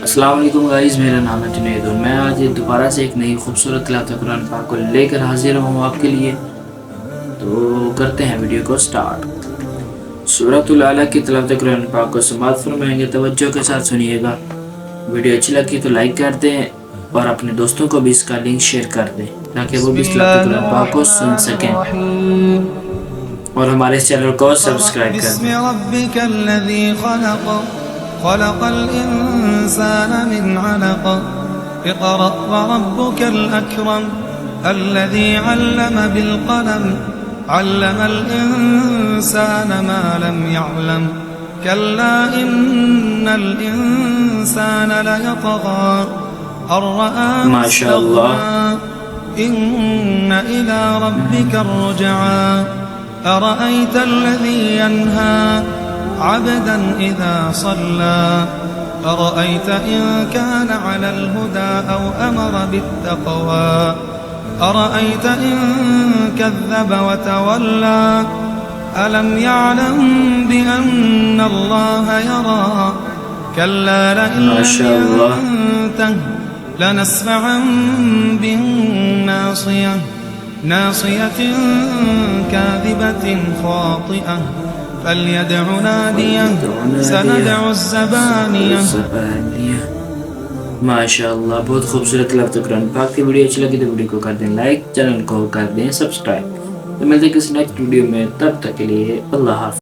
अस्सलाम वालेकुम गाइस, मेरा नाम है जुनैद और मैं आज दोबारा से एक नई खूबसूरत तिलावत कुरान पाक को लेकर हाजिर हूँ आपके लिए। तो करते हैं वीडियो को स्टार्ट। सूरतुल आला की तिलावत कुरान पाक को समाअत फरमाएंगे, तवज्जो के साथ सुनिएगा। वीडियो अच्छी लगी तो लाइक कर दें और अपने दोस्तों को भी इसका लिंक शेयर कर दें ताकि वो भी इस तिलावत कुरान पाक को सुन सकें और हमारे इस चैनल को सब्सक्राइब कर दें। خلق الإنسان من علق اقرأ وربك الأكرم الذي علم بالقلم علم الإنسان ما لم يعلم كلا إن الإنسان ليطغى أن رآه استغنى إن إلى ربك الرجعى أرأيت الذي ينهى عبدا إذا صلى أرأيت إن كان على الهدى أو أمر بالتقوى أرأيت إن كذب وتولى ألم يعلم بأن الله يرى كلا لئن لم ينته لنسفعا بالناصية ناصية كاذبة خاطئة فليدع ناديه سندع الزبانية। माशाअल्लाह, बहुत खूबसूरत तिलावत कुरान पाक की वीडियो अच्छी लगी तो वीडियो को कर दें लाइक, चैनल को कर दें सब्सक्राइब। तो मिलते हैं किसी नेक्स्ट वीडियो में, तब तक के लिए अल्लाह हाफ़िज़।